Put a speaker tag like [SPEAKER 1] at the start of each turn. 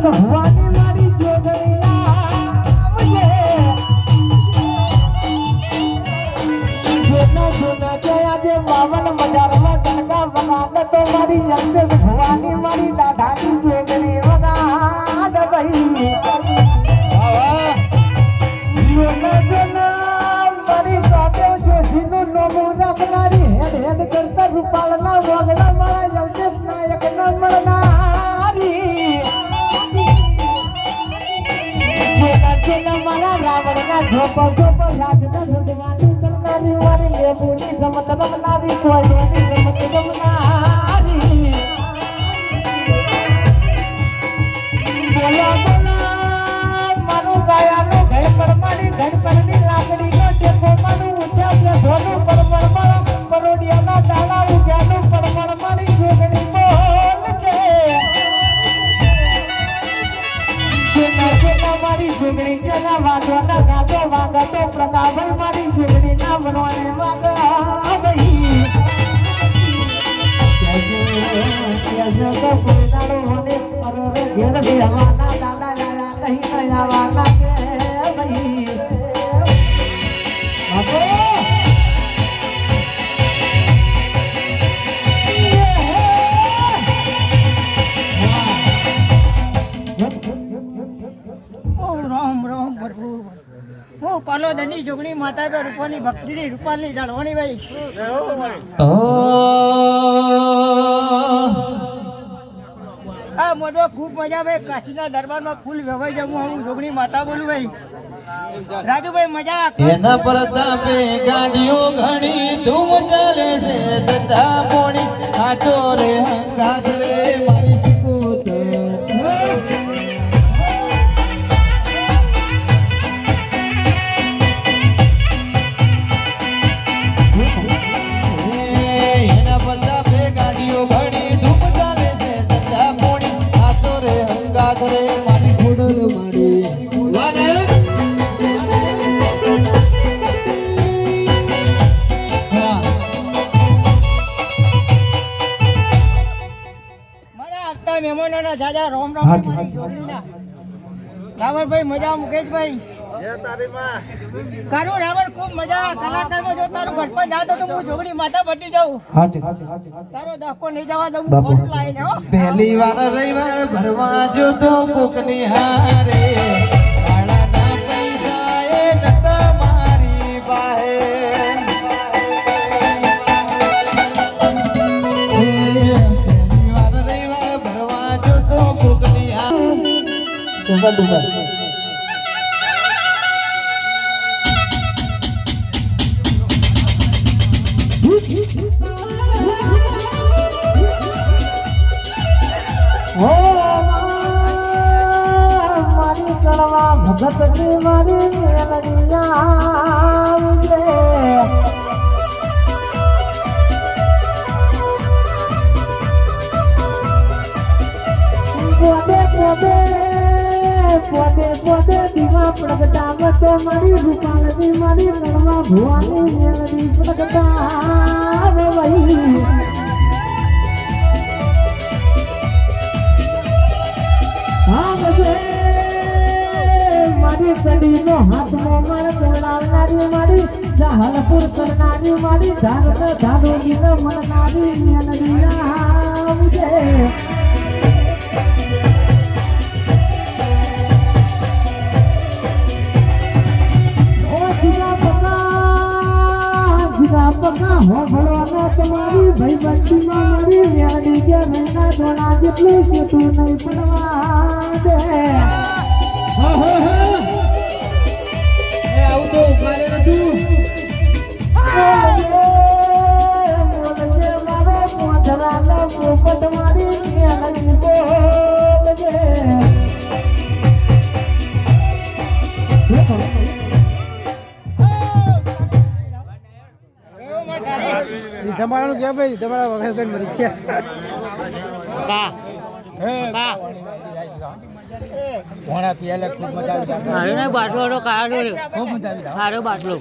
[SPEAKER 1] ભવાની મારી જોગણી આવજે જોના જોના કે આજે બાવન બજારમાં કણકા વગાડ તો મારી અંદેશ ભવાની મારી દાઢાની જોગણી વગાડ ભાઈ જોના જોના મારી સાથે જોશીનું નોમું રાખનારી હેડ હેડ કરતા રૂપાળના વગડા મારા અંદેશ નાયક ના મળનારી જોના મારા રાવણના ધોપો ધોપો રાજના ધંધવાની કરનારી વારી લેબુની રમત રમનારી કોઈની રમત રમનારી બોલા બોલા મારું ગાયાનું ઘર પરમાની ઘર પરની લાકડીનો ટેકો મારું ઉઠ્યા છે ધોનું પરમણ મારા પરોડિયાના દાણા ઉગ્યાનું પરમણ મારી જોગણી બોલ છે મારી જોગણી તેના વાગવાના ગાતો વાગતો પ્રતાપલ મારી જોગણી ના બનવાને વાગા ભાઈ કેજો તો કોઈ દાડો હોને અરે ઘેર બેહવાના દાદા લાયા નહીં નયાવાના કે ભાઈ બાપો
[SPEAKER 2] પાલો દની જોગણી માતા બે રૂપાની ભક્તિની રૂપાલી જાણવાની ભાઈ આ મોટો ખૂબ મજા ભાઈ કાશીના દરબારમાં ફૂલ વેવાઈ જવું હું જોગણી માતા બોલું ભાઈ રાજુભાઈ મજા
[SPEAKER 1] એના પ્રતાપે ગાડીઓ ઘણી ધૂમ ચાલે છે દત્તા પોણી સાચો રે હંગાત રે મારી શિકોત એના પ્રતાપે ગાડીઓ ઘણી ધૂમ ચાલે છે દત્તા પોણી સાચો રે હંગાત રે મારી ખોડલ મારી
[SPEAKER 2] મહેમાનોના જાજા રોમ રોમ રાવણભાઈ મજા મુકેશભાઈ કારું રાવણ ખૂબ મજા કલાકારમાં જો તારું ઘટમાં જાતો તો હું જોગણી માતા બટી જાઉં તારો દહકો નહીં જવા દઉં ફોન લાવીને હો
[SPEAKER 1] પહેલી વાર રવિવાર ભરવા જો તો કોકની હારે ભાડાના પૈસા એ નતા મારી બાહે મારી કળવા ભગત ની મારી મેલડીયા પોતે પોતે પોતે પોતે દીવા પ્રગટાવતો મારી રૂપાલની મારી કળવા ભુવાની મેલડી પ્રગટાવ વહી મારી કડીનો હાથમાં મારે દોડાવનારી મારી જાહલપુર કરનારી મારી ધારોગીને મળનારી મેલડી આવજે પગા હો ભળવાનો તમારી ભાઈ બંધીમાં મારી મેલડી કે મહિના ધોણા જેટલું કે તું નહીં પડવા દે આવું તો ઉપાડે નથી મારો પોધરાનો પોપટ મારી મેલડી બોલજે
[SPEAKER 2] તમારું ક્યાં ભાઈ તમારા વગર કઈ મરી ગયા ઘોડા પિયાલે ખૂબ મજા આવી
[SPEAKER 3] બાટલો કાઢો
[SPEAKER 2] ખૂબ મજા આવી
[SPEAKER 3] સારો બાટલો